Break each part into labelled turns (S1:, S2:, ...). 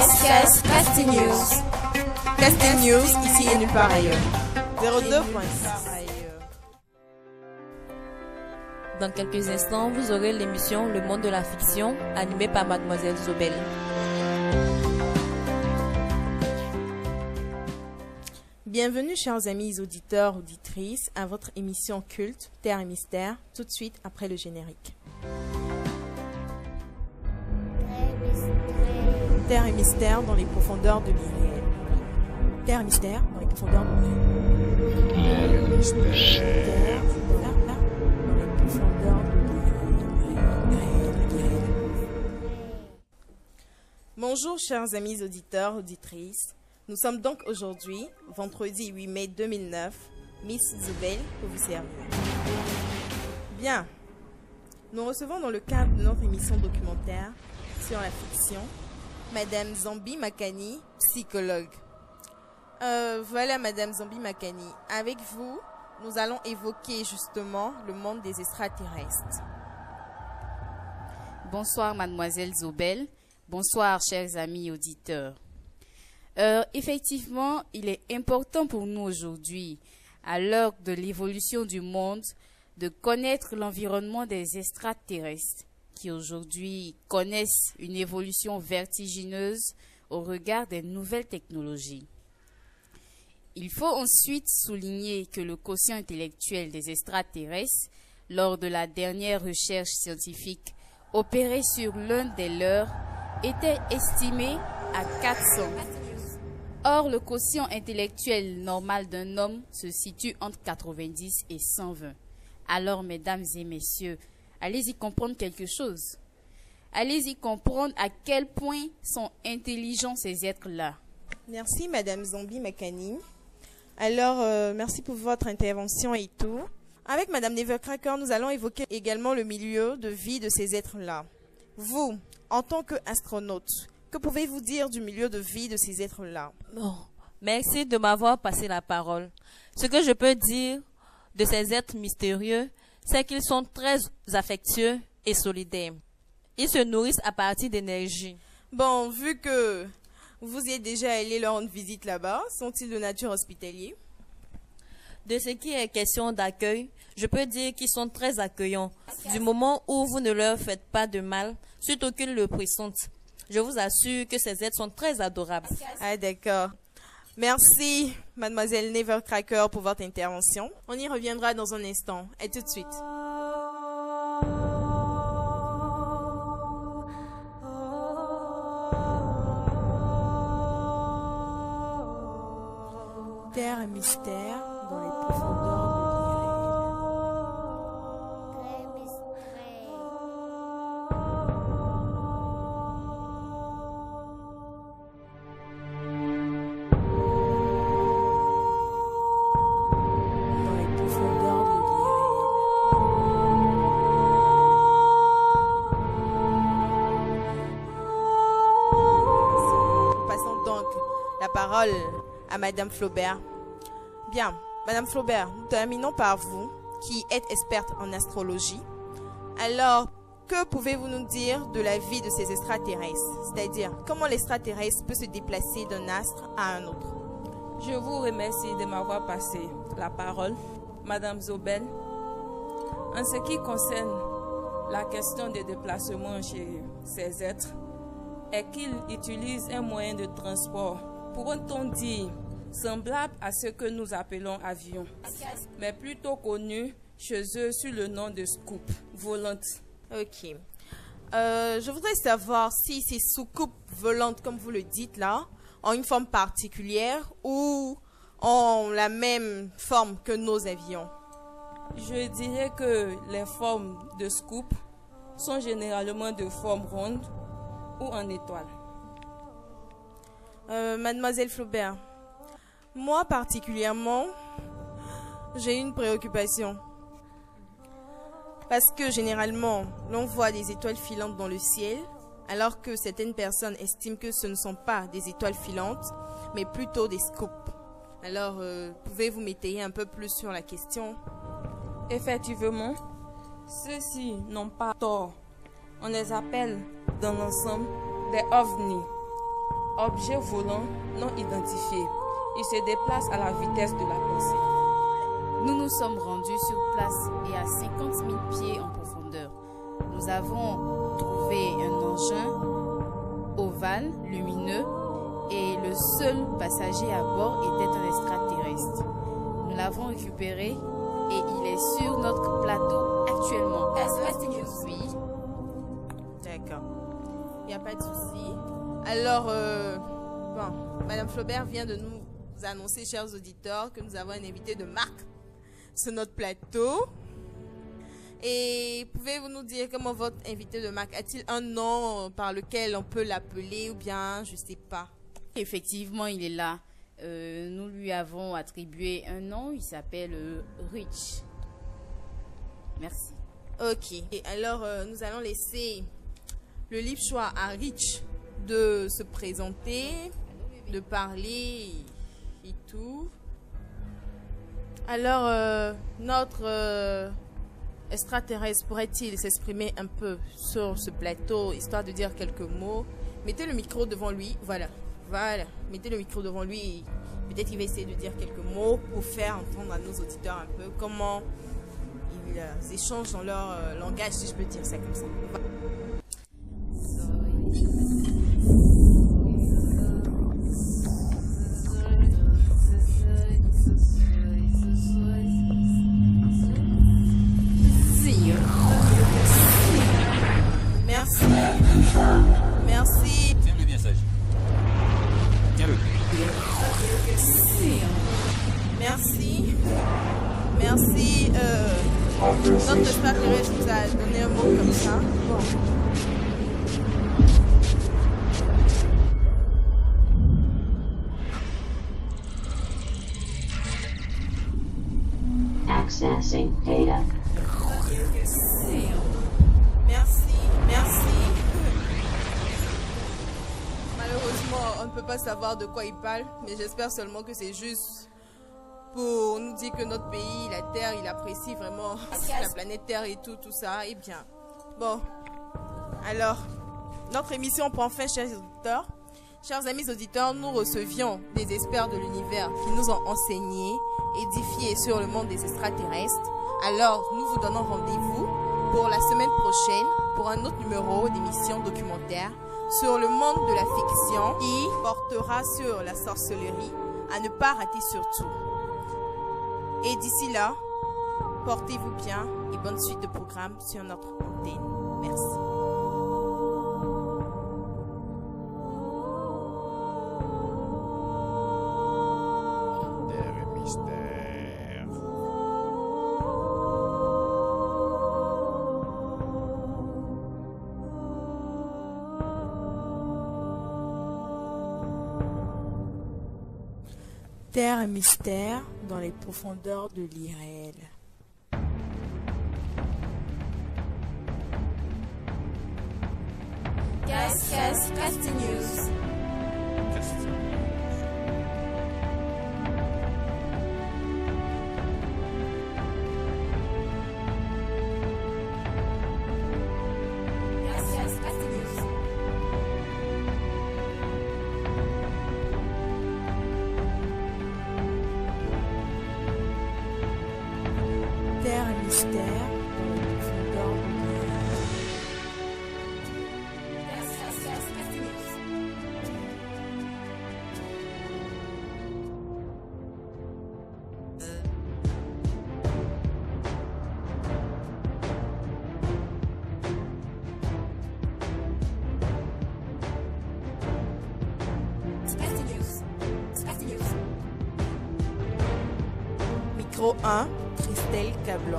S1: SKS Casting News.
S2: Casting News, ici et nulle part ailleurs. 02.6.
S3: Dans quelques instants, vous aurez l'émission Le Monde de la Fiction, animée par Mademoiselle Zobel.
S2: Bienvenue, chers amis auditeurs, auditrices, à votre émission culte, Terre et Mystère, tout de suite après le générique. Terre et Mystère dans les profondeurs de l'irréel. Terre et Mystère dans les profondeurs de l'irréel. Terre et Mystère dans les profondeurs de l'irréel. Bonjour, chers amis auditeurs, auditrices. Nous sommes donc aujourd'hui, vendredi 8 mai 2009, Miss Zobel pour vous servir. Bien, nous recevons dans le cadre de notre émission documentaire sur la fiction, Madame Zambi Makani, psychologue. Voilà Madame Zambi Makani, avec vous, nous allons évoquer justement le monde des extraterrestres.
S4: Bonsoir Mademoiselle Zobel, bonsoir chers amis auditeurs. Effectivement, il est important pour nous aujourd'hui, à l'heure de l'évolution du monde, de connaître l'environnement des extraterrestres qui aujourd'hui connaissent une évolution vertigineuse au regard des nouvelles technologies. Il faut ensuite souligner que le quotient intellectuel des extraterrestres, lors de la dernière recherche scientifique opérée sur l'un des leurs, était estimé à 400. Or, le quotient intellectuel normal d'un homme se situe entre 90 et 120. Alors, mesdames et messieurs, allez-y comprendre quelque chose. Allez-y comprendre à quel point sont intelligents ces êtres-là.
S2: Merci Madame Zambi Makani. Alors, merci pour votre intervention et tout. Avec Madame Nevercracker, nous allons évoquer également le milieu de vie de ces êtres-là. Vous, en tant qu'astronaute, que pouvez-vous dire du milieu de vie de ces êtres-là?
S3: Bon, merci de m'avoir passé la parole. Ce que je peux dire de ces êtres mystérieux, c'est qu'ils sont très affectueux et solidaires. Ils se nourrissent à partir d'énergie.
S2: Bon, vu que vous y êtes déjà allé leur rendre visite là-bas, sont-ils de nature hospitalière?
S3: De ce qui est question d'accueil, je peux dire qu'ils sont très accueillants. Du moment où vous ne leur faites pas de mal, surtout qu'ils le pressentent. Je vous assure que ces êtres sont très adorables.
S2: Ah, d'accord. Merci, Mademoiselle Nevercracker, pour votre intervention. On y reviendra dans un instant. Et tout de suite. Terre et mystère dans les profondeurs de parole à Madame Flaubert. Bien, Madame Flaubert, nous terminons par vous, qui êtes experte en astrologie. Alors, que pouvez-vous nous dire de la vie de ces extraterrestres? C'est-à-dire, comment l'extraterrestre peut se déplacer d'un astre à un autre?
S1: Je vous remercie de m'avoir passé la parole, Madame Zobel. En ce qui concerne la question des déplacements chez ces êtres, est qu'ils utilisent un moyen de transport, pourrait-on dire, semblable à ce que nous appelons avion, mais plutôt connu chez eux sous le nom de scoop volante.
S2: Ok. Je voudrais savoir si ces soucoupes volantes, comme vous le dites là, ont une forme particulière ou ont la même forme que nos avions.
S1: Je dirais que les formes de scoop sont généralement de forme ronde ou en étoile.
S2: Mademoiselle Flaubert, moi particulièrement, j'ai une préoccupation. Parce que généralement, l'on voit des étoiles filantes dans le ciel, alors que certaines personnes estiment que ce ne sont pas des étoiles filantes, mais plutôt des scoops. Alors, pouvez-vous m'étayer un peu plus sur la question?
S1: Effectivement, ceux-ci n'ont pas tort. On les appelle dans l'ensemble des ovnis. Objet volant non identifié. Il se déplace à la vitesse de la pensée.
S4: Nous nous sommes rendus sur place et à 50 000 pieds en profondeur. Nous avons trouvé un engin ovale, lumineux, et le seul passager à bord était un extraterrestre. Nous l'avons récupéré et il est sur notre plateau actuellement. Oui.
S2: D'accord. Il n'y a pas de souci. Alors, Madame Flaubert vient de nous annoncer, chers auditeurs, que nous avons un invité de marque sur notre plateau. Et pouvez-vous nous dire comment votre invité de marque a-t-il un nom par lequel on peut l'appeler ou bien, je sais pas.
S4: Effectivement, il est là. Nous lui avons attribué un nom, il s'appelle Rich. Merci.
S2: Ok. Et alors, nous allons laisser le libre choix à Rich de se présenter, de parler et tout. Alors, notre extraterrestre pourrait-il s'exprimer un peu sur ce plateau, histoire de dire quelques mots? Mettez le micro devant lui, voilà. Mettez le micro devant lui et peut-être qu'il va essayer de dire quelques mots pour faire entendre à nos auditeurs un peu comment ils échangent dans leur langage, si je peux dire ça comme ça. Merci. Merci.
S5: Tiens-le bien sage. Tiens-le.
S2: Merci. Merci. Notre extraterrestre nous a donné un mot comme ça. Bon.
S6: Accessing data.
S2: Merci. Malheureusement, on ne peut pas savoir de quoi il parle, mais j'espère seulement que c'est juste pour nous dire que notre pays, la Terre, il apprécie vraiment la planète Terre et tout ça. Et bien, bon, alors, notre émission prend fin, chers auditeurs. Chers amis auditeurs, nous recevions des experts de l'univers qui nous ont enseigné, édifié sur le monde des extraterrestres. Alors, nous vous donnons rendez-vous pour la semaine prochaine pour un autre numéro d'émission documentaire sur le monde de la fiction qui portera sur la sorcellerie à ne pas rater surtout. Et d'ici là, portez-vous bien et bonne suite de programme sur notre antenne. Merci.
S5: Terre et mystère.
S2: Terre et mystère dans les profondeurs de l'irréel.
S7: Cast News.
S2: Terre et mystère dans les profondeurs de l'irréel. Micro 1, Christelle Cablon.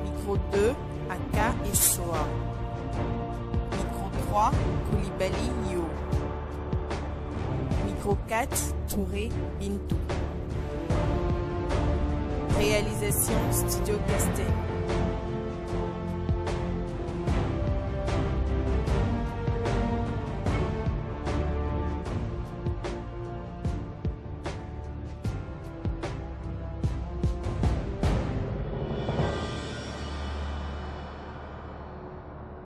S2: Micro 2, Aka et Shoa. Micro 3, Koulibaly Yo. Micro 4, Touré Bintou. Réalisation Studio Castel.